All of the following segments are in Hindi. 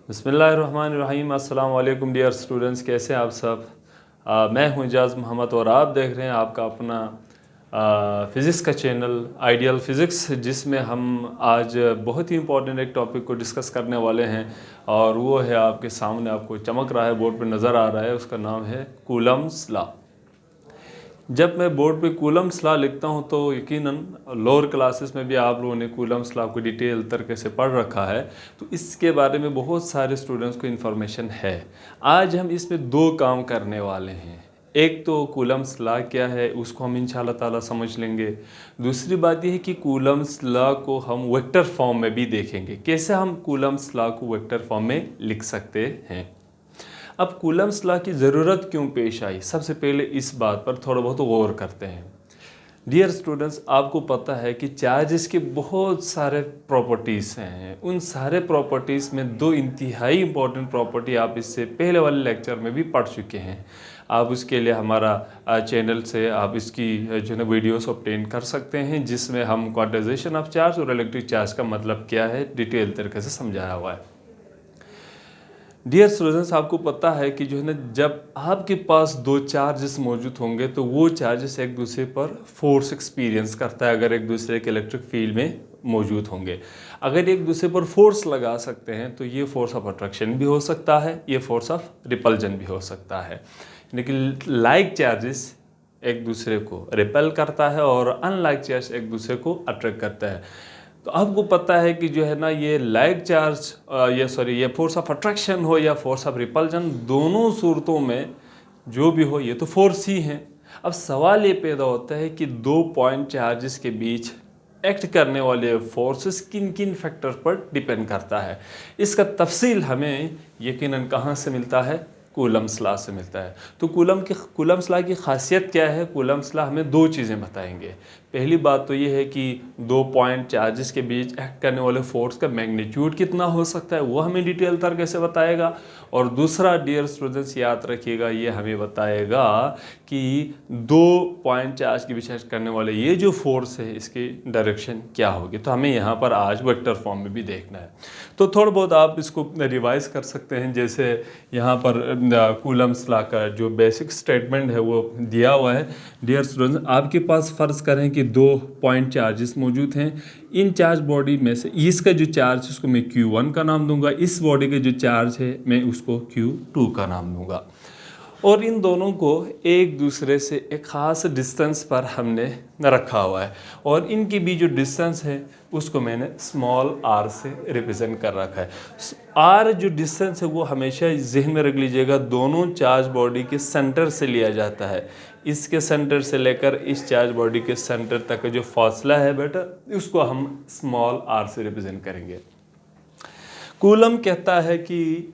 बिस्मिल्लाहिर्रहमानिर्रहीम। अस्सलाम वालेकुम डियर स्टूडेंट्स, कैसे हैं आप सब। मैं हूं इजाज़ मोहम्मद और आप देख रहे हैं आपका अपना फ़िज़िक्स का चैनल आइडियल फ़िज़िक्स, जिसमें हम आज बहुत ही इंपॉर्टेंट एक टॉपिक को डिस्कस करने वाले हैं और वो है आपके सामने, आपको चमक रहा है, बोर्ड पे नज़र आ रहा है। उसका नाम है कूलम्स लॉ। जब मैं बोर्ड पे कूलम्स लॉ लिखता हूँ तो यकीनन लोअर क्लासेस में भी आप लोगों ने कूलम्स लॉ को डिटेल तरीके से पढ़ रखा है, तो इसके बारे में बहुत सारे स्टूडेंट्स को इन्फॉर्मेशन है। आज हम इसमें दो काम करने वाले हैं। एक तो कूलम्स लॉ क्या है उसको हम इंशाल्लाह ताला समझ लेंगे। दूसरी बात यह है कि कूलम्स लॉ को हम वेक्टर फॉर्म में भी देखेंगे, कैसे हम कूलम्स लॉ को वेक्टर फॉर्म में लिख सकते हैं। अब कूलम्स लॉ की ज़रूरत क्यों पेश आई, सबसे पहले इस बात पर थोड़ा बहुत गौर करते हैं। डियर स्टूडेंट्स, आपको पता है कि चार्जेस के बहुत सारे प्रॉपर्टीज़ हैं। उन सारे प्रॉपर्टीज़ में दो इंतहाई इंपॉर्टेंट प्रॉपर्टी आप इससे पहले वाले लेक्चर में भी पढ़ चुके हैं। आप उसके लिए हमारा चैनल से आप इसकी जो है वीडियोस ऑब्टेन कर सकते हैं, जिसमें हम क्वांटाइजेशन ऑफ चार्ज और इलेक्ट्रिक चार्ज का मतलब क्या है डिटेल तरीके से समझाया हुआ है। डियर स्टूडेंट्स, आपको पता है कि जो है ना, जब आपके पास दो चार्जेस मौजूद होंगे तो वो चार्जेस एक दूसरे पर फोर्स एक्सपीरियंस करता है। अगर एक दूसरे के इलेक्ट्रिक फील्ड में मौजूद होंगे, अगर एक दूसरे पर फोर्स लगा सकते हैं तो ये फोर्स ऑफ अट्रैक्शन भी हो सकता है, ये फोर्स ऑफ रिपल्जन भी हो सकता है। लेकिन लाइक चार्जेस एक दूसरे को रिपेल करता है और अनलाइक चार्ज एक दूसरे को अट्रैक्ट करता है। तो आपको पता है कि जो है ना, ये लाइक चार्ज ये फोर्स ऑफ अट्रैक्शन हो या फोर्स ऑफ रिपल्जन, दोनों सूरतों में जो भी हो ये तो फोर्स ही हैं। अब सवाल ये पैदा होता है कि दो पॉइंट चार्जेस के बीच एक्ट करने वाले फोर्सेस किन किन फैक्टर पर डिपेंड करता है। इसका तफसील हमें यकीनन कहाँ से मिलता है, कूलम्स लॉ से मिलता है। तो कूलम्स लॉ की खासियत क्या है, कूलम्स लॉ हमें दो चीज़ें बताएंगे। पहली बात तो ये है कि दो पॉइंट चार्जेस के बीच एक्ट करने वाले फोर्स का मैग्नीट्यूड कितना हो सकता है, वो हमें डिटेल तरीके से बताएगा। और दूसरा डियर स्टूडेंट्स याद रखिएगा, ये हमें बताएगा कि दो पॉइंट चार्ज के बीच एक्ट करने वाले ये जो फोर्स है इसकी डायरेक्शन क्या होगी। तो हमें यहाँ पर आज वेक्टर फॉर्म में भी देखना है। तो थोड़ा बहुत आप इसको रिवाइज कर सकते हैं। जैसे यहाँ पर कूलम्स लॉ का जो बेसिक स्टेटमेंट है वो दिया हुआ है। डियर स्टूडेंट्स, आपके पास फ़र्ज़ करें कि दो पॉइंट चार्जेस मौजूद हैं। इन चार्ज बॉडी में से इसका जो चार्ज है उसको मैं Q1 का नाम दूंगा, इस बॉडी का जो चार्ज है मैं उसको Q2 का नाम दूंगा। और इन दोनों को एक दूसरे से एक ख़ास डिस्टेंस पर हमने रखा हुआ है और इनकी भी जो डिस्टेंस है उसको मैंने स्मॉल r से रिप्रेजेंट कर रखा है। r जो डिस्टेंस है वो हमेशा जहन में रख लीजिएगा, दोनों चार्ज बॉडी के सेंटर से लिया जाता है। इसके सेंटर से लेकर इस चार्ज बॉडी के सेंटर तक का जो फासला है बेटा, उसको हम स्मॉल r से रिप्रेजेंट करेंगे। कूलम कहता है कि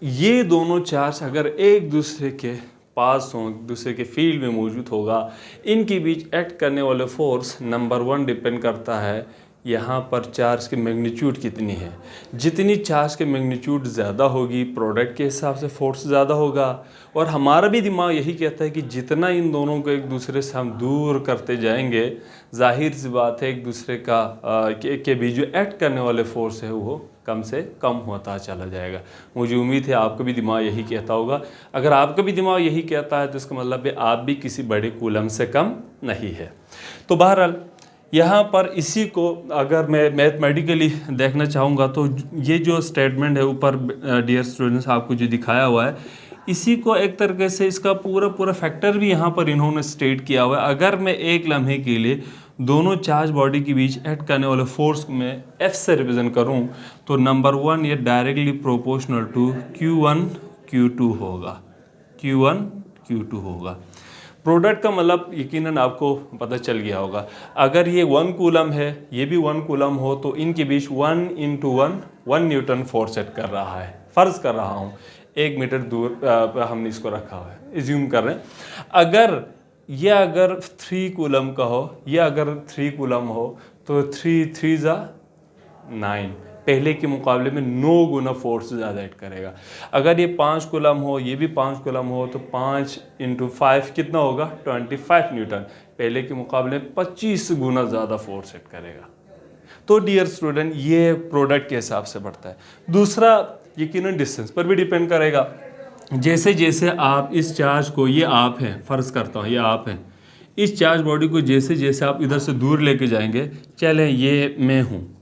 ये दोनों चार्ज अगर एक दूसरे के पास हों, एक दूसरे के फील्ड में मौजूद होगा, इनके बीच एक्ट करने वाले फोर्स नंबर 1 डिपेंड करता है यहाँ पर चार्ज की मैग्नीट्यूड कितनी है। जितनी चार्ज की मैग्नीट्यूड ज़्यादा होगी, प्रोडक्ट के हिसाब से फोर्स ज़्यादा होगा। और हमारा भी दिमाग यही कहता है कि जितना इन दोनों को एक दूसरे से हम दूर करते जाएंगे, जाहिर सी बात है एक दूसरे के बीच जो एक्ट करने वाले फोर्स है वो कम से कम होता चला जाएगा। मुझे उम्मीद है आपका भी दिमाग यही कहता होगा। अगर आपका भी दिमाग यही कहता है तो इसका मतलब है आप भी किसी बड़े कूलम से कम नहीं है। तो बहरहाल यहाँ पर इसी को अगर मैं मैथमेटिकली देखना चाहूँगा तो ये जो स्टेटमेंट है ऊपर डियर स्टूडेंट्स आपको जो दिखाया हुआ है, इसी को एक तरीके से इसका पूरा फैक्टर भी यहाँ पर इन्होंने स्टेट किया हुआ है। अगर मैं एक लम्हे के लिए दोनों चार्ज बॉडी के बीच एक्ट करने वाले फोर्स में F से रिप्रेजेंट करूं तो नंबर 1 ये directly proportional to Q1 Q2 होगा, Q1 Q2 होगा। प्रोडक्ट का मतलब यकीनन आपको पता चल गया होगा। अगर ये 1 कूलम है, ये भी 1 कूलम हो, तो इनके बीच 1 × 1 न्यूटन फोर्स एक्ट कर रहा है। फ़र्ज़ कर रहा हूँ 1 मीटर दूर हमने इसको रखा हुआ है, एज्यूम कर रहे हैं। अगर 3 कूलम का हो, या अगर 3 कूलम हो तो 3 3 9, पहले के मुकाबले में 9 गुना फोर्स ज़्यादा एक्ट करेगा। अगर ये 5 कूलम हो, ये भी 5 कूलम हो, तो 5 × 5 कितना होगा, 25 न्यूटन, पहले के मुकाबले 25 गुना ज़्यादा फोर्स एक्ट करेगा। तो डियर स्टूडेंट, ये प्रोडक्ट के हिसाब से बढ़ता है। दूसरा यकीनन डिस्टेंस पर भी डिपेंड करेगा। जैसे जैसे आप इस चार्ज को, ये आप हैं, फ़र्ज़ करता हूँ ये आप हैं, इस चार्ज बॉडी को जैसे जैसे आप इधर से दूर लेके जाएंगे, चलें ये मैं हूँ,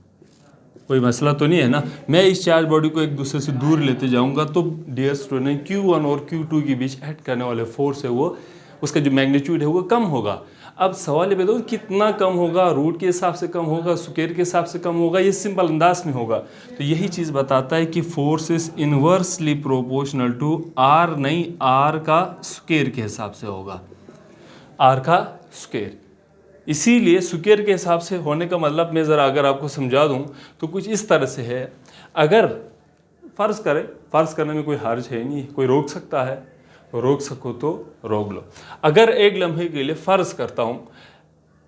कोई मसला तो नहीं है ना, मैं इस चार्ज बॉडी को एक दूसरे से दूर लेते जाऊंगा तो डियर स्टूडेंट Q1 और Q2 के बीच एक्ट करने वाले फोर्स है वो, उसका जो मैग्नीट्यूड है वो कम होगा। अब सवाल ये बताओ कितना कम होगा, रूट के हिसाब से कम होगा, स्क्वायर के हिसाब से कम होगा, ये सिंपल अंदाज में होगा। तो यही चीज़ बताता है कि force is inversely proportional to R, नहीं आर का स्क्वायर के हिसाब से होगा, आर का स्क्वायर। इसीलिए स्क्वायर के हिसाब से होने का मतलब मैं ज़रा अगर आपको समझा दूं तो कुछ इस तरह से है। अगर फ़र्ज़ करें, फ़र्ज़ करने में कोई हर्ज है नहीं, कोई रोक सकता है, रोक सको तो रोक लो। अगर एक लम्हे के लिए फ़र्ज़ करता हूं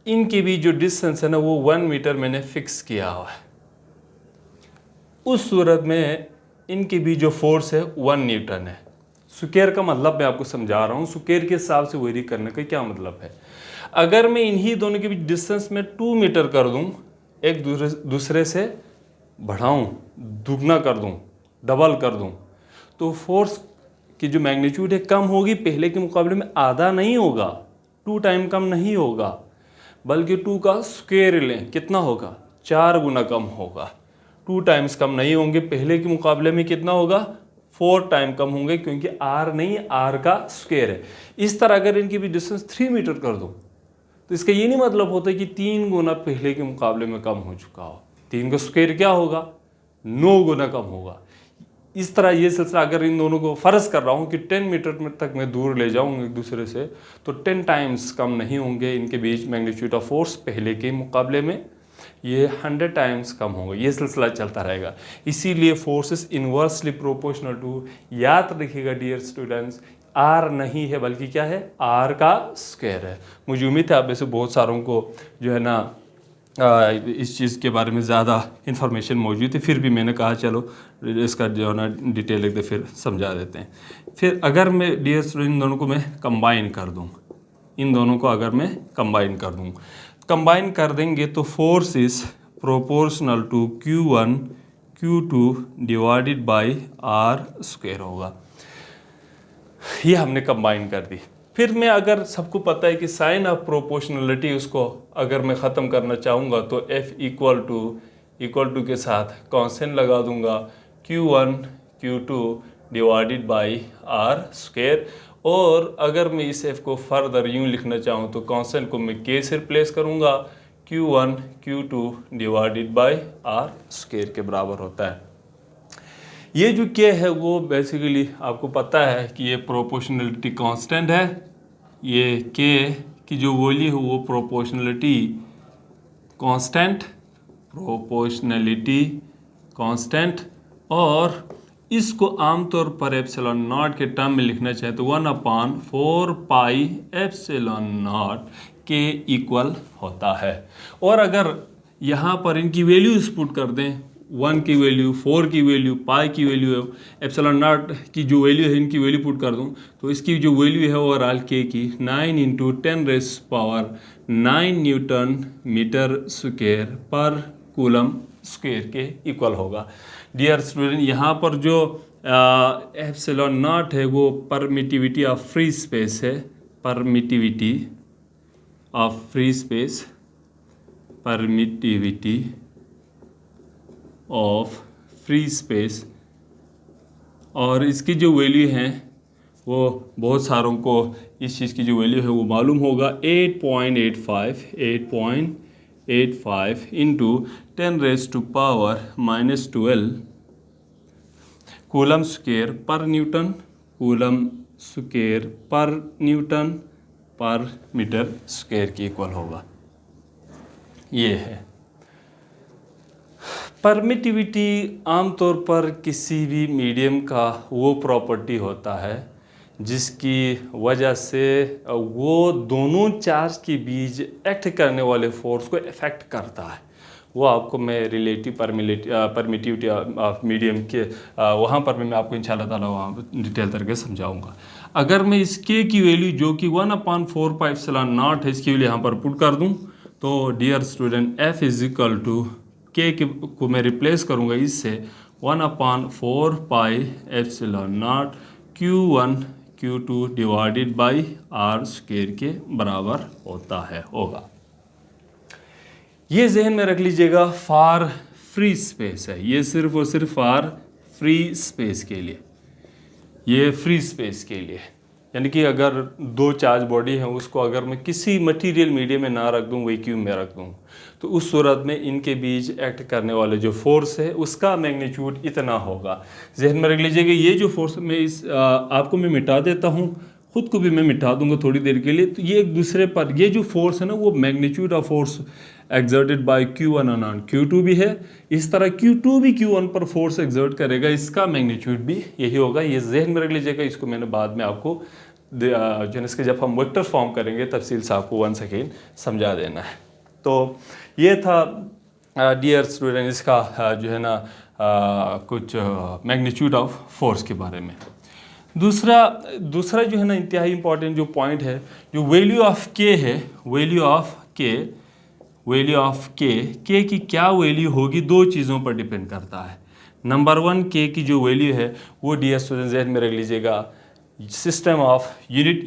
इनके भी जो डिस्टेंस है ना वो 1 मीटर मैंने फ़िक्स किया हुआ है, उस सूरत में इनके भी जो फोर्स है 1 न्यूटन है। स्क्वायर का मतलब मैं आपको समझा रहा हूँ, स्क्वायर के हिसाब से वेरी करने का क्या मतलब है। अगर मैं इन्हीं दोनों के बीच डिस्टेंस में 2 मीटर कर दूं, एक दूसरे से बढ़ाऊं, दुगना कर दूं, डबल कर दूं, तो फोर्स की जो मैग्नीट्यूड है कम होगी, पहले के मुकाबले में आधा नहीं होगा, 2 टाइम कम नहीं होगा, बल्कि 2 का स्क्वायर लें कितना होगा, 4 गुना कम होगा। 2 टाइम्स कम नहीं होंगे, पहले के मुकाबले में कितना होगा, 4 टाइम कम होंगे, क्योंकि आर नहीं आर का स्क्वायर है। इस तरह अगर इनकी भी डिस्टेंस 3 मीटर कर दूं तो इसका ये नहीं मतलब होता कि 3 गुना पहले के मुकाबले में कम हो चुका हो। 3 का स्क्वायर क्या होगा, 9 गुना कम होगा। इस तरह ये सिलसिला अगर इन दोनों को फ़र्ज़ कर रहा हूँ कि 10 मीटर तक मैं दूर ले जाऊँ एक दूसरे से, तो 10 टाइम्स कम नहीं होंगे इनके बीच मैग्नीट्यूड ऑफ फोर्स, पहले के मुकाबले में ये 100 टाइम्स कम होगा। ये सिलसिला चलता रहेगा। इसीलिए फोर्सेस इन्वर्सली प्रोपोर्शनल टू, याद रखिएगा डियर स्टूडेंट्स, आर नहीं है बल्कि क्या है, आर का स्क्वायर है। मुझे उम्मीद है आप में से बहुत सारों को जो है ना इस चीज़ के बारे में ज़्यादा इन्फॉर्मेशन मौजूद है, फिर भी मैंने कहा चलो इसका जो है ना डिटेल एक फिर समझा देते हैं। फिर अगर मैं डियर स्टूडेंट इन दोनों को मैं कंबाइन कर दूँ, इन दोनों को अगर मैं कंबाइन कर दूँ, कंबाइन कर देंगे तो force is proportional to Q1 Q2 divided by are square होगा। ये हमने कंबाइन कर दी। फिर मैं अगर सबको पता है कि साइन ऑफ प्रोपोर्शनलिटी उसको अगर मैं ख़त्म करना चाहूँगा तो F इक्वल टू के साथ कांस्टेंट लगा दूंगा Q1 Q2 divided by are square. और अगर मैं इस F को फर्दर यूँ लिखना चाहूँ तो कांस्टेंट को मैं K से रिप्लेस करूँगा, Q1 Q2 divided by are square के बराबर होता है। ये जो K है वो बेसिकली आपको पता है कि ये प्रोपोर्शनलिटी कांस्टेंट है। ये K की जो वैल्यू है वो प्रोपोर्शनलिटी कांस्टेंट, और इसको आमतौर पर एप्सिलॉन नॉट के टर्म में लिखना चाहे तो 1/4 पाई एप्सिलॉन नॉट के इक्वल होता है। और अगर यहाँ पर इनकी वैल्यूज पुट कर दें, 1 की वैल्यू, 4 की वैल्यू, पाई की वैल्यू, एप्सिलॉन नॉट की जो वैल्यू है इनकी वैल्यू पुट कर दूं तो इसकी जो वैल्यू है ओवरऑल के की 9 × 10⁻⁹ न्यूटन मीटर स्क्वायर पर कूलम स्क्वायर के इक्वल होगा। डियर स्टूडेंट, यहाँ पर जो एप्सिलॉन नॉट है वो परमिटिविटी ऑफ फ्री स्पेस है, permittivity of free space, permittivity of free space, और इसकी जो वैल्यू है वो बहुत सारों को इस चीज़ की जो वैल्यू है वो मालूम होगा, 8.85 × 10⁻⁻12 कूलम स्क्वायर पर न्यूटन, कूलम स्क्वायर पर न्यूटन पर मीटर स्क्वायर की इक्वल होगा। ये है परमिटिविटी। आमतौर पर किसी भी मीडियम का वो प्रॉपर्टी होता है जिसकी वजह से वो दोनों चार्ज के बीच एक्ट करने वाले फोर्स को इफेक्ट करता है। वो आपको मैं रिलेटिव परमिटिविटी ऑफ मीडियम के वहाँ पर मैं आपको इंशाल्लाह ताला वहाँ डिटेल करके समझाऊंगा। अगर मैं इस K की वैल्यू जो कि 1/4 पाई एप्सिलॉन नॉट है इसकी वैल्यू यहाँ पर पुट कर दूँ तो dear student F is equal to K को मैं रिप्लेस करूँगा इससे 1/4πε0 Q1 Q2 divided by are square के बराबर होता है होगा। ये जहन में रख लीजिएगा, फॉर फ्री स्पेस है, ये सिर्फ और सिर्फ फॉर फ्री स्पेस के लिए, ये फ्री स्पेस के लिए, यानी कि अगर दो चार्ज बॉडी हैं उसको अगर मैं किसी मटेरियल मीडियम में ना रख दूं, वैक्यूम में रख दूं, तो उस सूरत में इनके बीच एक्ट करने वाले जो फोर्स है उसका मैग्नीट्यूड इतना होगा। जहन में रख लीजिएगा, ये जो फोर्स मैं आपको मैं मिटा देता हूँ, खुद को भी मैं मिटा दूंगा थोड़ी देर के लिए, तो ये एक दूसरे पर ये जो फोर्स है ना, वो magnitude of force exerted by Q1 और Q2 भी है। इस तरह Q2 भी Q1 पर फोर्स एक्सर्ट करेगा, इसका मैग्नीट्यूड भी यही होगा। ये जहन में रख लीजिएगा, इसको मैंने बाद में आपको जो इसके जब हम वेक्टर फॉर्म करेंगे तफसील से आपको वन सेकेंड समझा देना है। तो ये था डियर स्टूडेंट इसका जो है ना कुछ मैग्नीट्यूड ऑफ फोर्स के बारे में। दूसरा जो है ना इंतहाई इंपॉर्टेंट जो पॉइंट है, जो वैल्यू ऑफ के है, वैल्यू ऑफ के की क्या वैल्यू होगी, दो चीज़ों पर डिपेंड करता है। नंबर 1 के की जो वैल्यू है वो डियर स्टूडेंट जहन में रख लीजिएगा, सिस्टम ऑफ यूनिट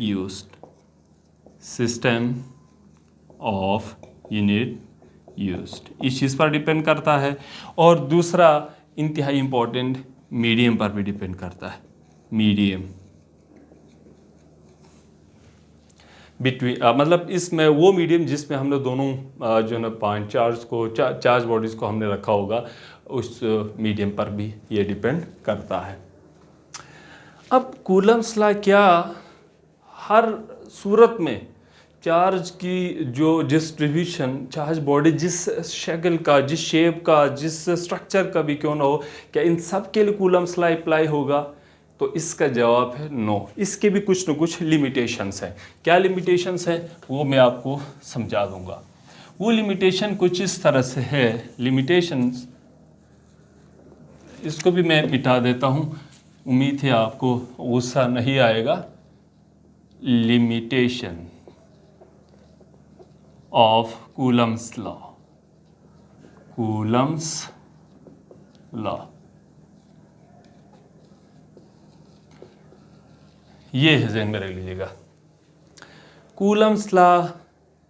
यूज्ड इस चीज़ पर डिपेंड करता है। और दूसरा इंतहाई इंपॉर्टेंट मीडियम पर भी डिपेंड करता है, मीडियम बिटवीन मतलब इसमें वो मीडियम जिसमें हमने दोनों जो है ना पॉइंट चार्ज बॉडीज़ को हमने रखा होगा, उस मीडियम पर भी ये डिपेंड करता है। अब कूलम्स लॉ क्या हर सूरत में चार्ज की जो डिस्ट्रीब्यूशन, चार्ज बॉडी जिस शक्ल का, जिस शेप का, जिस स्ट्रक्चर का भी क्यों ना हो, क्या इन सब के लिए कूलम्स लॉ अप्लाई होगा? तो इसका जवाब है नो। इसके भी कुछ न कुछ लिमिटेशंस हैं। क्या लिमिटेशंस हैं वो मैं आपको समझा दूंगा। वो लिमिटेशन कुछ इस तरह से है, लिमिटेशंस इसको भी मैं मिटा देता हूँ, उम्मीद है आपको गुस्सा नहीं आएगा। लिमिटेशन ऑफ कूलम्स लॉ, ये है, ज़हन में रख लीजिएगा। Coulomb's law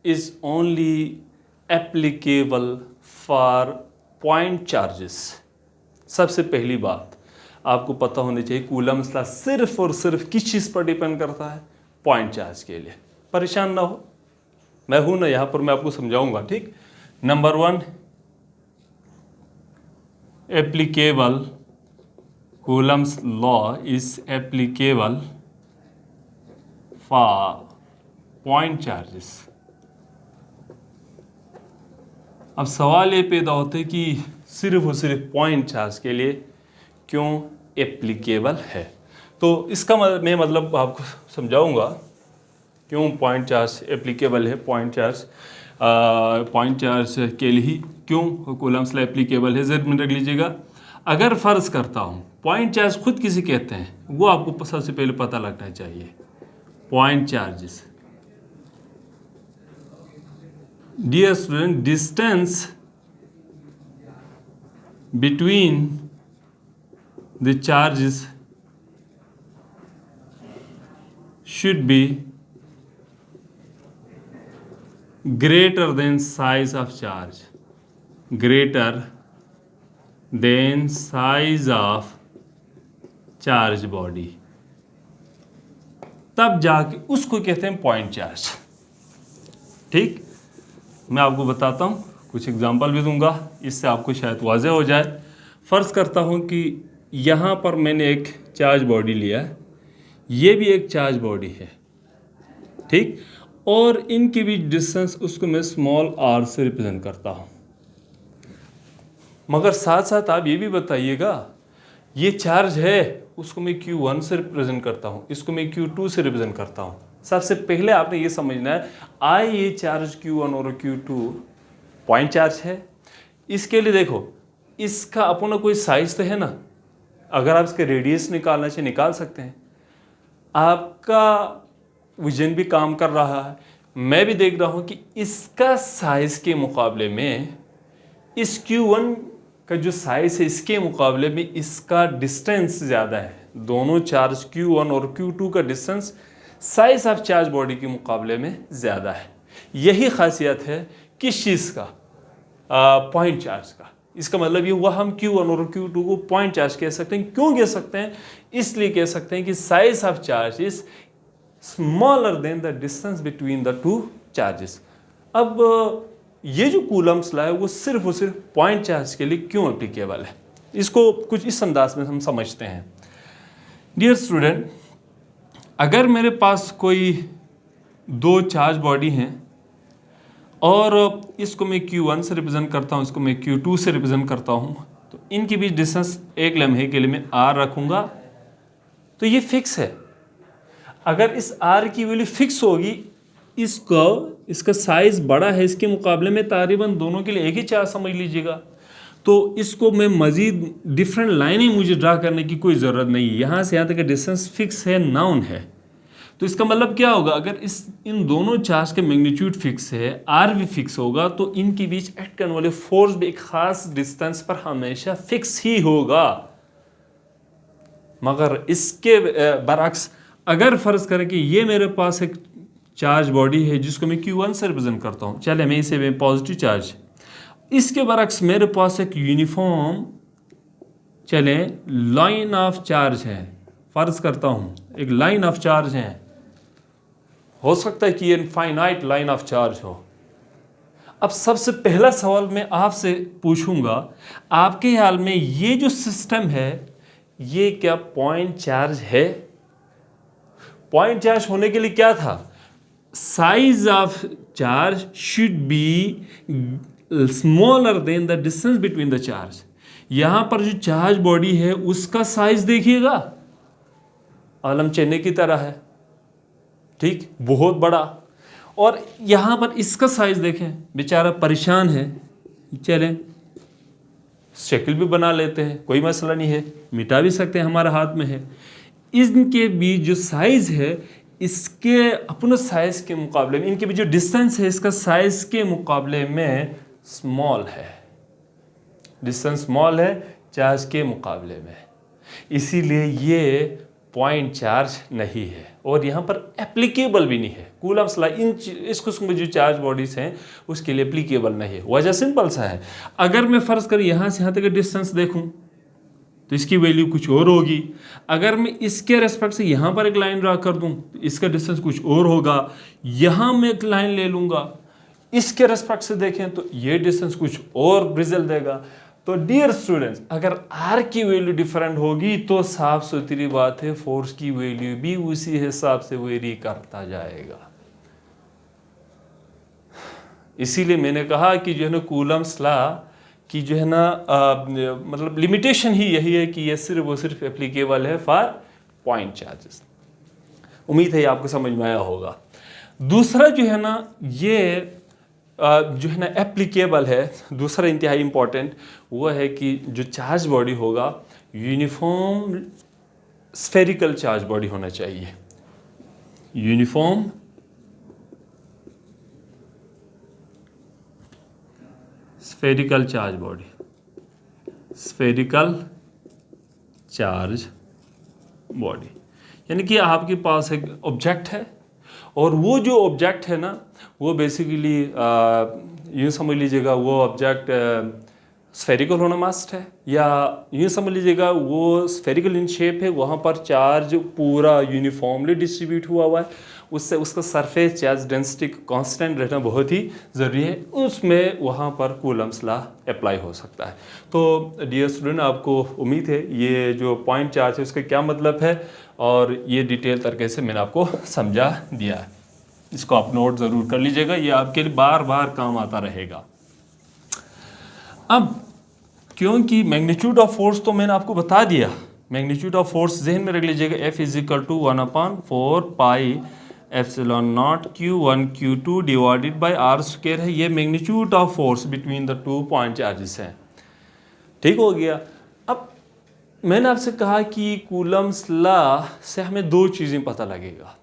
is only applicable for point charges. सबसे पहली बात आपको पता होनी चाहिए, कूलम्स लॉ सिर्फ और सिर्फ किस चीज़ पर डिपेंड करता है? पॉइंट चार्ज के लिए। परेशान ना हो, मैं हूं ना यहाँ पर, मैं आपको समझाऊंगा, ठीक। Number 1, applicable Coulomb's law is applicable for point charges. अब सवाल ये पैदा होता है कि सिर्फ और सिर्फ पॉइंट चार्ज के लिए क्यों एप्लीकेबल है। तो इसका मैं मतलब आपको समझाऊंगा क्यों पॉइंट चार्ज एप्लीकेबल है। पॉइंट चार्ज के लिए ही क्यों कूलम्स लॉ एप्लीकेबल है, ज़हन में रख लीजिएगा। अगर फ़र्ज़ करता हूँ पॉइंट चार्ज खुद किसे कहते हैं, वो आपको सबसे पहले पता लगना चाहिए। Point charges, dear student, distance between the charges should be greater than size of charge, greater than size of charge body, तब जाके उसको कहते हैं पॉइंट चार्ज। ठीक, मैं आपको बताता हूँ, कुछ एग्जांपल भी दूंगा, इससे आपको शायद वाज़ेह हो जाए। फ़र्ज़ करता हूँ कि यहाँ पर मैंने एक चार्ज बॉडी लिया है, ये भी एक चार्ज बॉडी है, ठीक, और इनके बीच डिस्टेंस उसको मैं स्मॉल r से रिप्रेजेंट करता हूँ। मगर साथ साथ आप ये भी बताइएगा, ये चार्ज है उसको मैं Q1 से रिप्रेजेंट करता हूँ, इसको मैं Q2 से रिप्रेजेंट करता हूँ। सबसे पहले आपने ये समझना है, ये चार्ज Q1 और Q2 पॉइंट चार्ज है। इसके लिए देखो, इसका अपना कोई साइज तो है ना, अगर आप इसके रेडियस निकालना चाहिए निकाल सकते हैं। आपका विजन भी काम कर रहा है, मैं भी देख रहा हूँ कि इसका साइज के मुकाबले में इस Q1 का जो साइज है इसके मुकाबले में इसका डिस्टेंस ज़्यादा है। दोनों चार्ज Q1 और Q2 का distance size of charge body के मुकाबले में ज़्यादा है। यही खासियत है किस चीज़ का, पॉइंट चार्ज का। इसका मतलब ये हुआ हम Q1 और Q2 को पॉइंट चार्ज कह सकते हैं। क्यों कह सकते हैं? इसलिए कह सकते हैं कि size of charge is smaller than the distance between the two charges. अब ये जो कूलम्ब्स लॉ है वो सिर्फ और सिर्फ पॉइंट चार्ज के लिए क्यों एप्लीकेबल है, इसको कुछ इस अंदाज में हम समझते हैं। डियर स्टूडेंट, अगर मेरे पास कोई दो चार्ज बॉडी हैं और इसको मैं Q1 से रिप्रेजेंट करता हूँ, इसको मैं Q2 से रिप्रेजेंट करता हूँ, तो इनके बीच डिस्टेंस एक लम्हे के लिए मैं R रखूँगा, तो ये फिक्स है। अगर इस R की वैल्यू फिक्स होगी, इसका साइज बड़ा है इसके मुकाबले में, तकरीबन दोनों के लिए एक ही चार्ज समझ लीजिएगा, तो इसको मैं मज़ीद डिफरेंट लाइनें मुझे ड्रा करने की कोई ज़रूरत नहीं है। यहाँ से यहाँ तक डिस्टेंस फिक्स है, नाउन है। तो इसका मतलब क्या होगा, अगर इन दोनों चार्ज के मैग्नीट्यूड फिक्स है, R भी फिक्स होगा, तो इनके बीच एक्ट करने वाले फोर्स भी एक खास डिस्टेंस पर हमेशा फिक्स ही होगा। मगर इसके बरअक्स अगर फ़र्ज़ करें कि ये मेरे पास एक चार्ज बॉडी है जिसको मैं Q1 से रिप्रेजेंट करता हूँ, चले मैं इसे पॉजिटिव चार्ज, इसके बरअक्स मेरे पास एक यूनिफॉर्म चले लाइन ऑफ चार्ज है, फ़र्ज़ करता हूँ एक लाइन ऑफ चार्ज है, हो सकता है कि ये इनफाइनाइट लाइन ऑफ चार्ज हो। अब सबसे पहला सवाल मैं आपसे पूछूंगा, आपके ख्याल में ये जो सिस्टम है ये क्या पॉइंट चार्ज है? पॉइंट चार्ज होने के लिए क्या था, size of charge should be smaller than the distance between the charge. यहां पर जो चार्ज बॉडी है उसका साइज देखिएगा आलम चेन्नई की तरह है, ठीक, बहुत बड़ा। और यहां पर इसका साइज देखें, बेचारा परेशान है, चलें शक्ल भी बना लेते हैं, कोई मसला नहीं है, मिटा भी सकते हैं, हमारे हाथ में है। इनके बीच जो साइज है इसके अपने साइज के मुकाबले में, इनके बीच जो डिस्टेंस है इसका साइज के मुकाबले में स्मॉल है, डिस्टेंस स्मॉल है चार्ज के मुकाबले में, इसीलिए ये पॉइंट चार्ज नहीं है और यहाँ पर एप्लीकेबल भी नहीं है। कूलम्ब्स लॉ इस किस्म की जो चार्ज बॉडीज हैं उसके लिए एप्लीकेबल नहीं है। वजह सिंपल सा है, अगर मैं फ़र्ज़ कर यहाँ से यहाँ तक डिस्टेंस देखूँ तो इसकी वैल्यू कुछ और होगी। अगर मैं इसके रेस्पेक्ट से यहाँ पर एक लाइन ड्रा कर दूँ तो इसका डिस्टेंस कुछ और होगा। यहाँ मैं एक लाइन ले लूँगा, इसके रेस्पेक्ट से देखें तो ये डिस्टेंस कुछ और रिजल्ट देगा। तो डियर स्टूडेंट्स, अगर R की वैल्यू डिफरेंट होगी तो साफ सुथरी बात है फोर्स की वैल्यू भी उसी हिसाब से वेरी करता जाएगा। इसीलिए मैंने कहा कि जो है ना कूलम्ब्स लॉ की जो है ना मतलब लिमिटेशन ही यही है कि ये सिर्फ और सिर्फ एप्लीकेबल है फॉर पॉइंट चार्जेस। उम्मीद है आपको समझ में आया होगा। दूसरा जो है ना ये जो है ना एप्लीकेबल है, दूसरा इंतहाई इंपॉर्टेंट वो है कि जो चार्ज बॉडी होगा यूनिफॉर्म स्फेरिकल चार्ज बॉडी होना चाहिए। Uniform spherical charge body, spherical charge body, यानी कि आपके पास एक ऑब्जेक्ट है और वो जो ऑब्जेक्ट है ना वो बेसिकली यूँ समझ लीजिएगा वो ऑब्जेक्ट स्फेरिकल होना मस्ट है, या यूँ समझ लीजिएगा वो स्फेरिकल इन शेप है, वहाँ पर चार्ज पूरा यूनिफॉर्मली डिस्ट्रीब्यूट हुआ है, उससे उसका सरफेस चार्ज डेंसिटी कांस्टेंट रहना बहुत ही ज़रूरी है, उसमें वहाँ पर कूलम्ब्स लॉ अप्लाई हो सकता है। तो डियर स्टूडेंट, आपको उम्मीद है ये जो पॉइंट चार्ज है उसका क्या मतलब है और ये डिटेल तरीके से मैंने आपको समझा दिया है। इसको आप नोट ज़रूर कर लीजिएगा, ये आपके लिए बार बार काम आता रहेगा। अब क्योंकि मैग्नीट्यूड ऑफ फोर्स तो मैंने आपको बता दिया, मैग्नीट्यूड ऑफ फोर्स जहन में रख लीजिएगा, F = 1/4 pi epsilon naught Q1 Q2 divided by R² है। ये magnitude of force between the two point charges हैं। ठीक हो गया। अब मैंने आपसे कहा कि कूलम्ब्स लॉ से हमें दो चीज़ें पता लगेगा।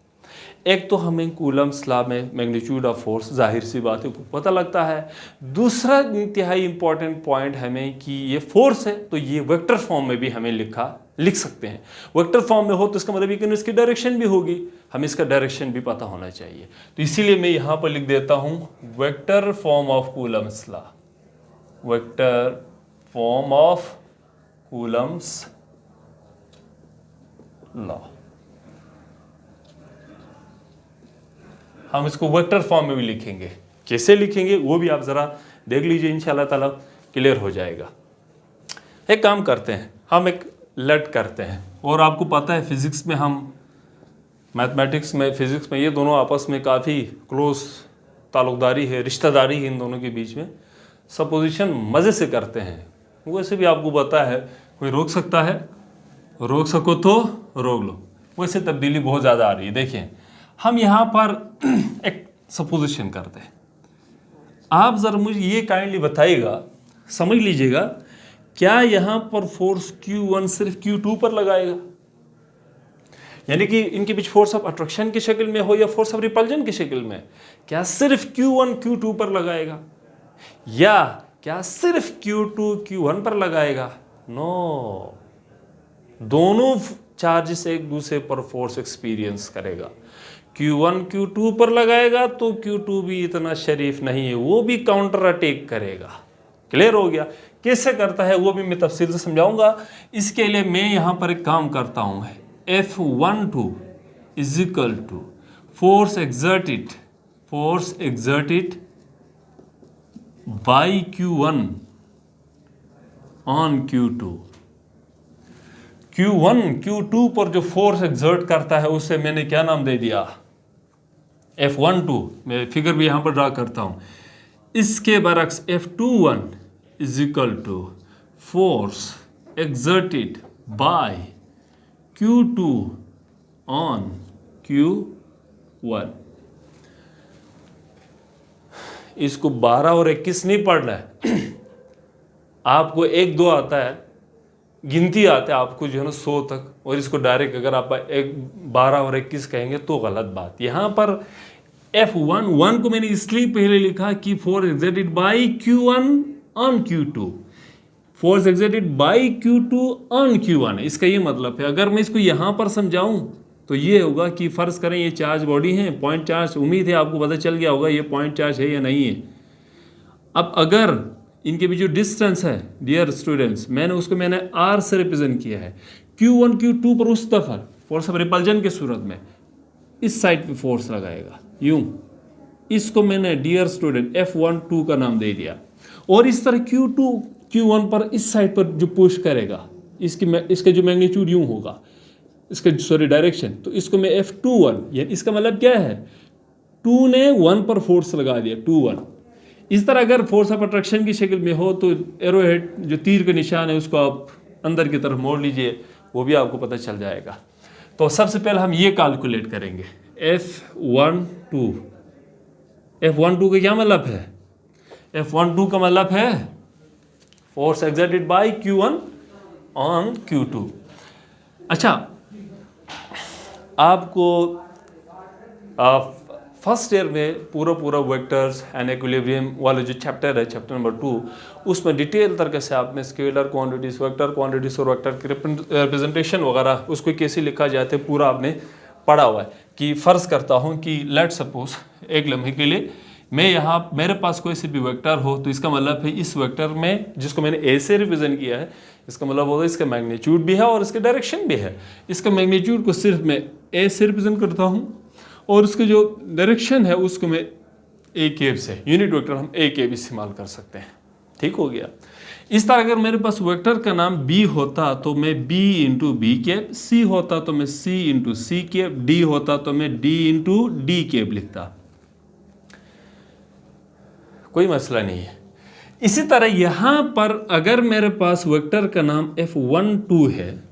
एक तो हमें कूलम्स लॉ में मैग्नीट्यूड ऑफ फोर्स जाहिर सी बात है पता लगता है। दूसरा इंतहाई इंपॉर्टेंट पॉइंट हमें कि ये फोर्स है तो ये वेक्टर फॉर्म में भी हमें लिख सकते हैं। वेक्टर फॉर्म में हो तो इसका मतलब कि इसकी डायरेक्शन भी होगी, हमें इसका डायरेक्शन भी पता होना चाहिए। तो इसीलिए मैं यहाँ पर लिख देता हूँ vector form of Coulomb's law, vector form of Coulomb's law. हम इसको वेक्टर फॉर्म में भी लिखेंगे, कैसे लिखेंगे वो भी आप ज़रा देख लीजिए, इंशाल्लाह ताला क्लियर हो जाएगा। एक काम करते हैं, हम एक लेट करते हैं, और आपको पता है फिज़िक्स में हम मैथमेटिक्स में फिज़िक्स में ये दोनों आपस में काफ़ी क्लोज ताल्लुकदारी है, रिश्तेदारी है इन दोनों के बीच में। सपोजिशन मज़े से करते हैं, वैसे भी आपको पता है कोई रोक सकता है, रोक सको तो रोक लो, वैसे तब्दीली बहुत ज़्यादा आ रही है। देखिए हम यहाँ पर एक सपोजिशन करते हैं, आप ज़रा मुझे ये काइंडली बताइएगा, समझ लीजिएगा, क्या यहाँ पर फोर्स Q1 सिर्फ Q2 पर लगाएगा, यानी कि इनके बीच फोर्स ऑफ अट्रैक्शन की शक्ल में हो या फोर्स ऑफ रिपल्जन की शक्ल में, क्या सिर्फ Q1 Q2 पर लगाएगा या क्या सिर्फ Q2 Q1 पर लगाएगा? नो, दोनों चार्जेस एक दूसरे पर फोर्स एक्सपीरियंस करेगा। Q1 Q2 पर लगाएगा तो Q2 भी इतना शरीफ नहीं है, वो भी काउंटर अटैक करेगा। क्लियर हो गया? कैसे करता है वो भी मैं तफसील से समझाऊंगा। इसके लिए मैं यहाँ पर एक काम करता हूँ, F12 is equal to force exerted by Q1 on Q2। Q1 Q2 पर जो फोर्स एग्जर्ट करता है उसे मैंने क्या नाम दे दिया? F12। मैं फिगर भी यहां पर ड्रा करता हूं। इसके बरक्स F21 is equal to force exerted by Q2 on Q1। इसको 12 और 21 नहीं पढ़ना है, आपको 1 2 आता है, गिनती आता है आपको जो है ना 100 तक, और इसको डायरेक्ट अगर आप 12 और 21 कहेंगे तो गलत बात। यहाँ पर F11 को मैंने इसलिए पहले लिखा कि force exerted by Q1 on Q2, force exerted by Q2 on Q1 है, इसका ये मतलब है। अगर मैं इसको यहाँ पर समझाऊं तो ये होगा कि फ़र्ज़ करें ये चार्ज बॉडी है, पॉइंट चार्ज, उम्मीद है आपको पता चल गया होगा ये पॉइंट चार्ज है या नहीं है। अब अगर इनके बीच जो डिस्टेंस है डियर स्टूडेंट्स, मैंने R से रिप्रेजेंट किया है। Q1 Q2 पर उस दफ़ा फोर्स ऑफ रिपल्जन की सूरत में इस साइड पे फोर्स लगाएगा, यूं, इसको मैंने डियर स्टूडेंट F12 का नाम दे दिया। और इस तरह Q2 Q1 पर इस साइड पर जो पुश करेगा, इसके जो मैग्नीट्यूड यूं होगा, इसके डायरेक्शन, तो इसको मैं F21, यानी इसका मतलब क्या है, 2 ने 1 पर फोर्स लगा दिया, 2 1। इस तरह अगर फोर्स ऑफ अट्रैक्शन की शक्ल में हो तो एरो हेड जो तीर का निशान है उसको आप अंदर की तरफ मोड़ लीजिए, वो भी आपको पता चल जाएगा। तो सबसे पहले हम ये कैलकुलेट करेंगे, F12 का क्या मतलब है? F12 का मतलब है force exerted by Q1 on Q2। अच्छा, आपको फर्स्ट ईयर में पूरा वेक्टर्स एंड इक्विलिब्रियम वाला जो चैप्टर है, चैप्टर नंबर 2, उसमें डिटेल तरीके से आपने स्केलर क्वांटिटीज, वेक्टर क्वांटिटीज और वेक्टर की रिप्रेजेंटेशन वगैरह उसको कैसे लिखा जाते है पूरा आपने पढ़ा हुआ है। कि फ़र्ज़ करता हूँ कि लेट सपोज एक लम्हे के लिए मैं यहाँ, मेरे पास कोई सी भी वेक्टर हो, तो इसका मतलब है इस वेक्टर में जिसको मैंने ए से रिप्रेजेंट किया है, इसका मतलब होता है इसका मैग्नीट्यूड भी है और इसके डायरेक्शन भी है। इसका मैग्नीट्यूड को सिर्फ मैं ए से रिप्रेजेंट करता हूँ और उसके जो डायरेक्शन है उसको मैं ए केब से, यूनिट वेक्टर हम ए केब इस्तेमाल कर सकते हैं। ठीक हो गया। इस तरह अगर मेरे पास वेक्टर का नाम बी होता तो मैं बी इंटू बी केब, सी होता तो मैं सी इंटू सी केब, डी होता तो मैं डी इंटू डी केब लिखता, कोई मसला नहीं है। इसी तरह यहां पर अगर मेरे पास वेक्टर का नाम F12 है,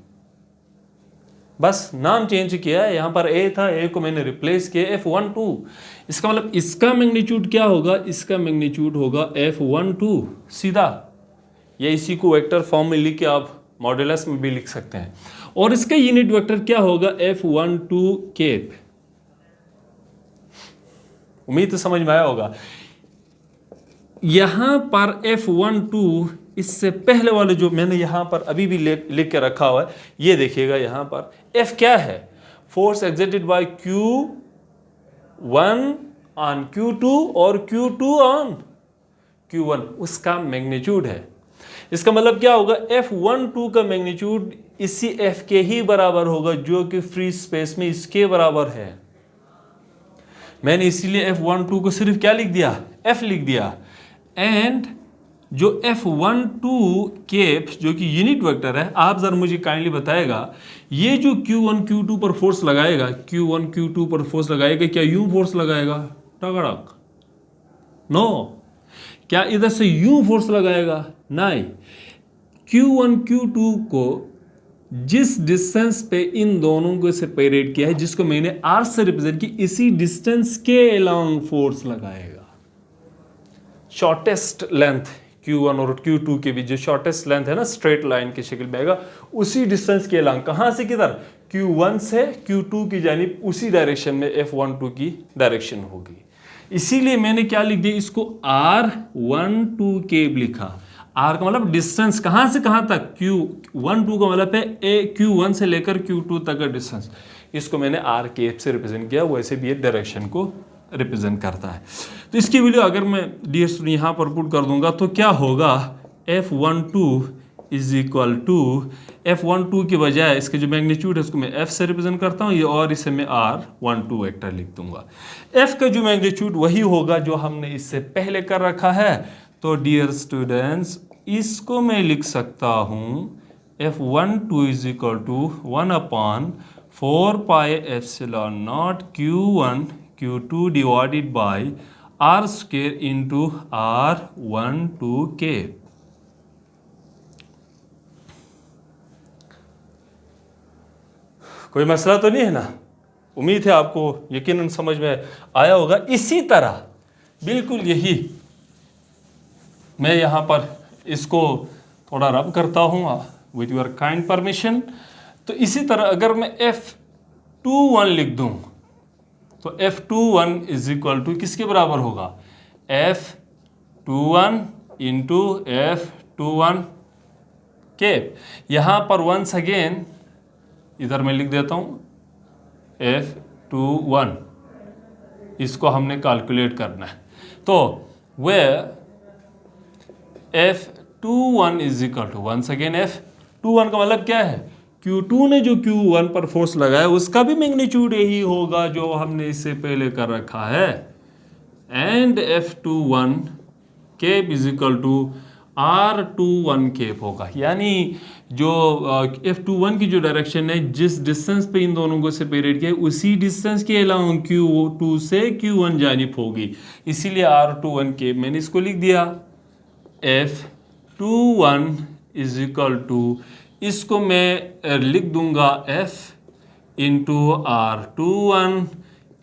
बस नाम चेंज किया है, यहां पर ए था, ए को मैंने रिप्लेस किया F12। इसका मतलब इसका मैग्नीट्यूड क्या होगा? इसका मैग्नीट्यूड होगा F12 सीधा, या इसी को वेक्टर फॉर्म में लिख के आप मॉड्यूलस में भी लिख सकते हैं। और इसका यूनिट वेक्टर क्या होगा? F12 cap. उम्मीद तो समझ में आया होगा। यहां पर F12 इससे पहले वाले जो मैंने यहां पर अभी भी लिख के रखा हुआ है, ये देखिएगा यहां पर F क्या है, force exerted by Q1 on Q2 और Q2 ऑन Q1, उसका मैग्नीट्यूड है। इसका मतलब क्या होगा, F12 का मैग्नीट्यूड इसी F के ही बराबर होगा जो कि फ्री स्पेस में इसके बराबर है। मैंने इसीलिए F12 को सिर्फ क्या लिख दिया, F लिख दिया। एंड जो F12 केप जो कि यूनिट वेक्टर है, आप जरा मुझे काइंडली बताएगा, ये जो Q1 Q2 पर फोर्स लगाएगा, Q1 Q2 पर फोर्स लगाएगा, क्या यूं फोर्स लगाएगा टकड़क? नो। क्या इधर से यूं फोर्स लगाएगा? नहीं। Q1 Q2 को जिस डिस्टेंस पे इन दोनों को सेपरेट किया है, जिसको मैंने R से रिप्रेजेंट की, इसी डिस्टेंस के अलोंग फोर्स लगाएगा। शॉर्टेस्ट लेंथ Q1 और Q2 के बीच जो शॉर्टेस्ट लेंथ है ना, स्ट्रेट लाइन की शक्ल में आएगा, उसी डिस्टेंस के अलोंग, कहां से किधर, Q1 से Q2 की जानिब, उसी डायरेक्शन में F12 की डायरेक्शन होगी। इसीलिए मैंने क्या लिख दिया, इसको R12 केप लिखा। R का मतलब डिस्टेंस, कहां से कहां तक, Q12 का मतलब है Q1 से लेकर Q2 तक का डिस्टेंस, इसको मैंने R केप से रिप्रेजेंट किया, वैसे भी ये डायरेक्शन को रिप्रेजेंट करता है। तो इसकी वैल्यू अगर मैं डियर स्टूडेंट यहाँ पर पुट कर दूंगा तो क्या होगा, F12 is equal to, F12 की बजाय इसके जो मैग्नीट्यूड है उसको मैं F से रिप्रेजेंट करता हूँ, ये और इसे मैं R12 वेक्टर लिख दूंगा। F का जो मैग्नीट्यूड वही होगा जो हमने इससे पहले कर रखा है। तो डियर स्टूडेंट्स, इसको मैं लिख सकता हूँ F12 is equal to 1/4πε0 Q1 Q2 divided by R square into R12 के। कोई मसला तो नहीं है ना? उम्मीद है आपको यकीनन समझ में आया होगा। इसी तरह बिल्कुल यही मैं यहाँ पर इसको थोड़ा रब करता हूँ विथ योर काइंड परमिशन। तो इसी तरह अगर मैं F21 लिख दूँ तो F21 इज इक्वल टू किसके बराबर होगा, F21 इंटू F21 केप। यहाँ पर वंस अगेन इधर मैं लिख देता हूँ F21, इसको हमने कैलकुलेट करना है। तो where F21 is equal to, once again F21 का मतलब क्या है, Q2 ने जो Q1 पर फोर्स लगाया उसका भी मैग्नीट्यूड यही होगा जो हमने इससे पहले कर रखा है। And F21 cap is equal to R21 cap होगा। यानी जो F21 की जो डायरेक्शन है, जिस डिस्टेंस पे इन दोनों को सेपरेट किया, उसी डिस्टेंस के अलावा Q2 से Q1 जानिब होगी। इसीलिए R21 केप मैंने इसको लिख दिया F21 इज इक्वल टू, इसको मैं लिख दूंगा F इंटू R21।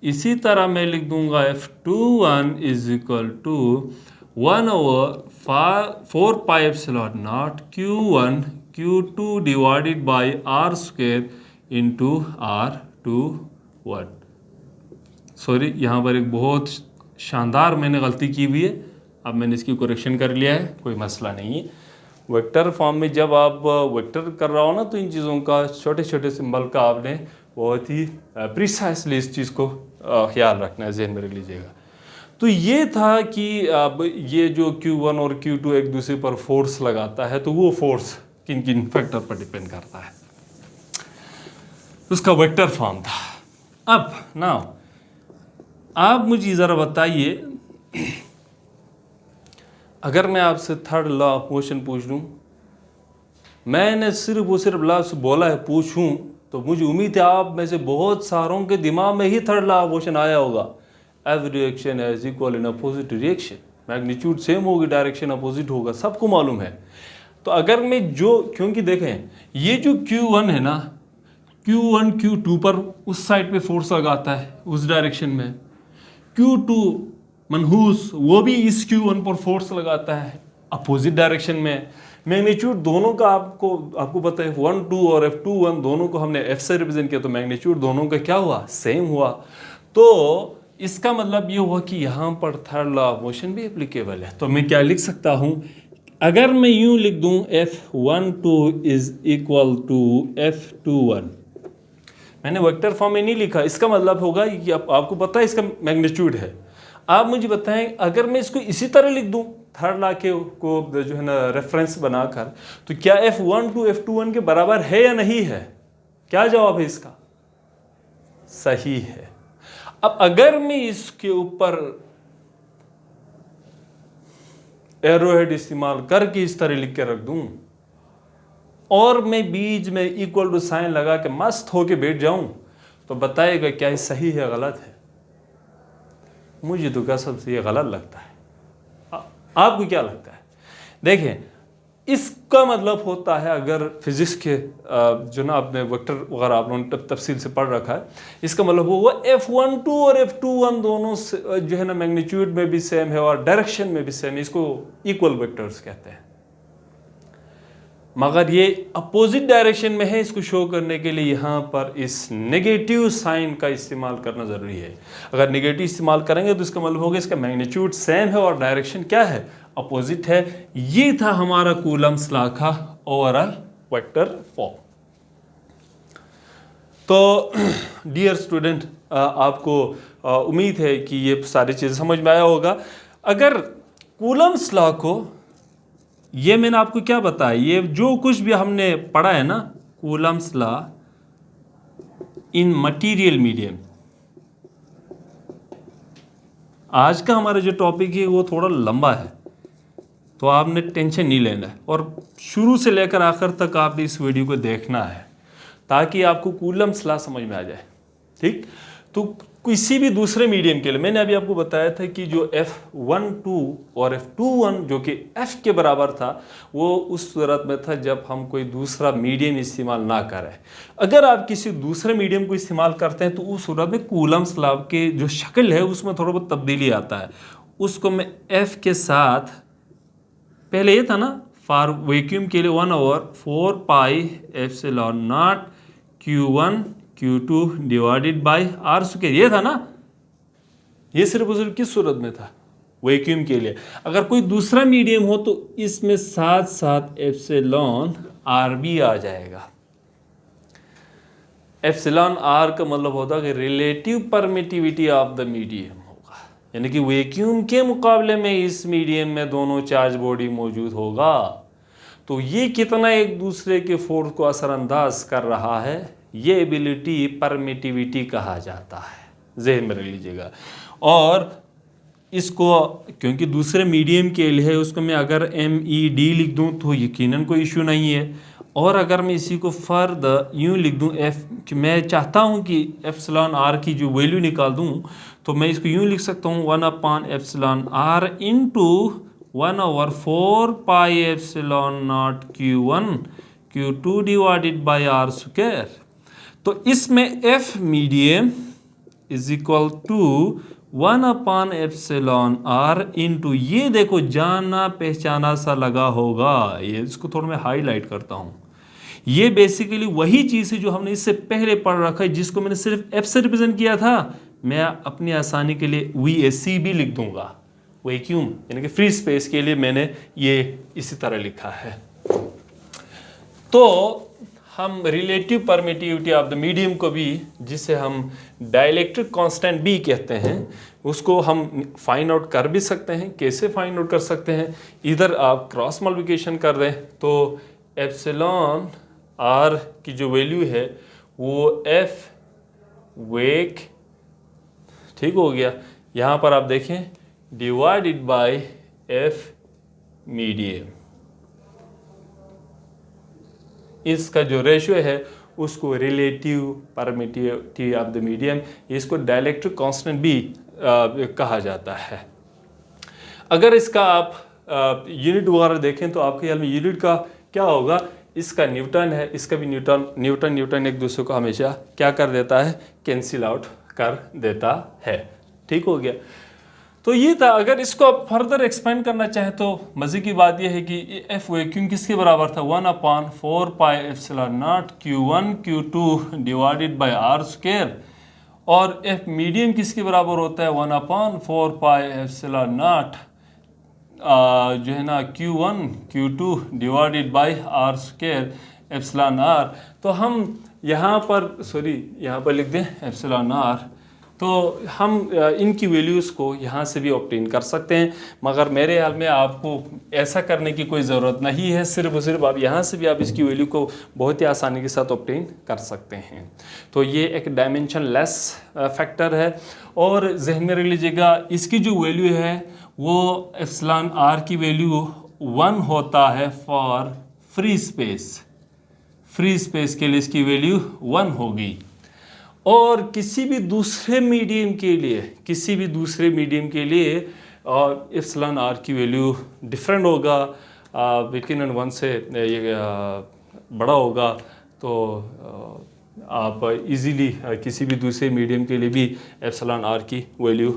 इसी तरह मैं लिख दूंगा F21 is equal to 1/4πε0 Q1 Q2 divided by R square into R21। Sorry, यहाँ पर एक बहुत शानदार मैंने गलती की हुई है, अब मैंने इसकी करेक्शन कर लिया है, कोई मसला नहीं है। वेक्टर फॉर्म में जब आप वेक्टर कर रहा हो ना, तो इन चीज़ों का, छोटे छोटे सिंबल का आपने बहुत ही प्रिसाइसली इस चीज़ को ख्याल रखना है, जहन में रख लीजिएगा। तो ये था कि अब ये जो Q1 और Q2 एक दूसरे पर फोर्स लगाता है, तो वो फोर्स किन किन फैक्टर पर डिपेंड करता है, उसका वेक्टर फॉर्म था। अब नाउ आप मुझे ज़रा बताइए, अगर मैं आपसे थर्ड लॉ ऑफ मोशन पूछ लूँ, मैंने सिर्फ लॉ बोला है पूछूं, तो मुझे उम्मीद है आप में से बहुत सारों के दिमाग में ही थर्ड लॉ ऑफ मोशन आया होगा। Every reaction is equal in opposite reaction, magnitude same होगी, डायरेक्शन अपोजिट होगा, सबको मालूम है। तो अगर मैं क्योंकि देखें ये जो Q1 है ना, Q1 Q2 पर उस साइड पे फोर्स लगाता है उस डायरेक्शन में, Q2 मनहूस वो भी इस Q1 पर फोर्स लगाता है अपोजिट डायरेक्शन में। मैग्नीट्यूड दोनों का आपको पता है, F12 और F21 दोनों को हमने F से रिप्रेजेंट किया, तो मैग्नीट्यूड दोनों का क्या हुआ, सेम हुआ। तो इसका मतलब ये हुआ कि यहाँ पर थर्ड लॉ ऑफ मोशन भी एप्लीकेबल है। तो मैं क्या लिख सकता हूँ, अगर मैं यूँ लिख दूँ F12 is equal to F21, मैंने वेक्टर फॉर्म में नहीं लिखा, इसका मतलब होगा कि आपको पता है इसका मैग्नीट्यूड है। आप मुझे बताएं अगर मैं इसको इसी तरह लिख दूं थर्ड लॉ के को जो है ना रेफरेंस बनाकर, तो क्या F12 F21 के बराबर है या नहीं है? क्या जवाब है इसका? सही है। अब अगर मैं इसके ऊपर एरोहेड इस्तेमाल करके इस तरह लिख के रख दूं और मैं बीच में इक्वल टू साइन लगा के मस्त होके बैठ जाऊं, तो बताइएगा क्या ये सही है गलत है? मुझे तो कसम से ये गलत लगता है। आपको क्या लगता है? देखें, इसका मतलब होता है, अगर फिजिक्स के जो ना आपने वेक्टर वगैरह आप लोगों ने तफसील से पढ़ रखा है, इसका मतलब होगा F12 और F21 दोनों जो है ना मैग्नीट्यूड में भी सेम है और डायरेक्शन में भी सेम है, इसको इक्वल वेक्टर्स कहते हैं। मगर ये अपोजिट डायरेक्शन में है, इसको शो करने के लिए यहाँ पर इस नेगेटिव साइन का इस्तेमाल करना ज़रूरी है। अगर नेगेटिव इस्तेमाल करेंगे तो इसका मतलब होगा इसका मैग्नीट्यूड सेम है और डायरेक्शन क्या है? अपोजिट है। ये था हमारा कूलम्स लॉ का ओवरऑल वेक्टर फॉर्म। तो डियर स्टूडेंट, आपको उम्मीद है कि ये सारी चीज़ें समझ में आया होगा। अगर कूलम्स लॉ को, ये मैंने आपको क्या बताया, ये जो कुछ भी हमने पढ़ा है ना, Coulomb's law in material medium, आज का हमारा जो टॉपिक है वो थोड़ा लंबा है, तो आपने टेंशन नहीं लेना है और शुरू से लेकर आखिर तक आपने इस वीडियो को देखना है ताकि आपको कूलम्स लॉ समझ में आ जाए। ठीक, तो किसी भी दूसरे मीडियम के लिए मैंने अभी आपको बताया था कि जो F12 और F21 जो कि F के बराबर था, वो उस सूरत में था जब हम कोई दूसरा मीडियम इस्तेमाल ना करें। अगर आप किसी दूसरे मीडियम को इस्तेमाल करते हैं तो उस सूरत में कूलम्स लॉ के जो शक्ल है उसमें थोड़ा बहुत तब्दीली आता है। उसको मैं F के साथ, पहले ये था ना फॉर वैक्यूम के लिए 1/4 pi epsilon naught Q1 Q2 divided by are square, ये था ना। ये सिर्फ और सिर्फ किस सूरत में था? वैक्यूम के लिए। अगर कोई दूसरा मीडियम हो तो इसमें साथ साथ एप्सिलॉन आर भी आ जाएगा। एप्सिलॉन आर का मतलब होता है कि relative permittivity of the medium होगा, यानी कि वैक्यूम के मुकाबले में इस मीडियम में दोनों चार्ज बॉडी मौजूद होगा, तो ये कितना एक दूसरे के फोर्स को असरअंदाज कर रहा है, ये एबिलिटी परमिटिविटी कहा जाता है। ज़हन में रख लीजिएगा। और इसको क्योंकि दूसरे मीडियम के लिए है, उसको मैं अगर MED लिख दूं तो यकीनन कोई इशू नहीं है। और अगर मैं इसी को फर्दर यूँ लिख दूं F, कि मैं चाहता हूं कि एप्सिलॉन आर की जो वैल्यू निकाल दूं, तो मैं इसको यूँ लिख सकता हूँ 1/एप्सिलॉन r into 1/4 pi epsilon naught Q1 Q2 divided by are square. तो इसमें F medium is equal to 1/एप्सिलॉन आर इंटू, ये देखो जाना पहचाना सा लगा होगा, ये इसको थोड़ा मैं हाईलाइट करता हूँ। ये बेसिकली वही चीज़ है जो हमने इससे पहले पढ़ रखा है, जिसको मैंने सिर्फ F से रिप्रेजेंट किया था। मैं अपनी आसानी के लिए VAC भी लिख दूंगा, वैक्यूम यानी कि फ्री स्पेस के लिए मैंने ये इसी तरह लिखा है। तो हम relative permittivity of the medium को भी, जिसे हम डाइलेक्ट्रिक कांस्टेंट भी कहते हैं, उसको हम फाइंड आउट कर भी सकते हैं। कैसे फाइंड आउट कर सकते हैं? इधर आप क्रॉस मल्टीप्लिकेशन कर दें तो एप्सिलॉन आर की जो वैल्यू है वो F वेक, ठीक हो गया। यहाँ पर आप देखें डिवाइडेड बाय F मीडियम, इसका जो रेशियो है उसको relative permittivity of the medium, इसको डाइलेक्ट्रिक कांस्टेंट भी कहा जाता है। अगर इसका आप यूनिट वगैरह देखें तो आपके ख्याल में यूनिट का क्या होगा? इसका न्यूटन है, इसका भी न्यूटन एक दूसरे को हमेशा क्या कर देता है? कैंसिल आउट कर देता है। ठीक हो गया। तो ये था। अगर इसको आप फर्दर एक्सपेंड करना चाहें तो मज़े की बात यह है कि F वैक्यूम किसके बराबर था? 1/4 pi epsilon naught Q1 Q2 divided by R square. और एफ मीडियम किसके बराबर होता है 1/4 पाई एप्सिलॉन नॉट जो है ना Q1 Q2 divided by are square epsilon R. तो हम यहाँ पर लिख दें एप्सिलॉन आर। तो हम इनकी वैल्यूज़ को यहाँ से भी ऑब्टेन कर सकते हैं, मगर मेरे ख्याल में आपको ऐसा करने की कोई ज़रूरत नहीं है। सिर्फ और सिर्फ आप यहाँ से भी आप इसकी वैल्यू को बहुत ही आसानी के साथ ऑब्टेन कर सकते हैं। तो ये एक डायमेंशन लेस फैक्टर है। और जहन में रख लीजिएगा, इसकी जो वैल्यू है वो एप्सिलॉन आर की वैल्यू 1 होता है for free space. Free space के लिए इसकी वैल्यू 1 होगी। और किसी भी दूसरे मीडियम के लिए एप्सिलॉन आर की वैल्यू डिफरेंट होगा, यकीनन 1 से ये बड़ा होगा। तो आप इजीली किसी भी दूसरे मीडियम के लिए भी एप्सिलॉन आर की वैल्यू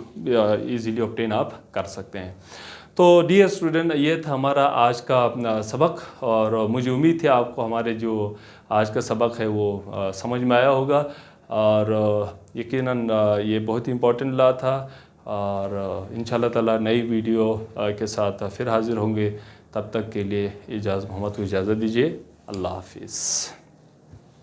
इजीली ऑब्टेन आप कर सकते हैं। तो डियर स्टूडेंट, ये था हमारा आज का सबक, और मुझे उम्मीद है आपको हमारे जो आज का सबक है वो समझ में आया होगा। और यकीनन ये बहुत ही इम्पोर्टेंट ला था। और इंशाल्लाह ताला नई वीडियो के साथ फिर हाज़िर होंगे। तब तक के लिए मोहम्मद को इजाज़त दीजिए। अल्लाह हाफिज़।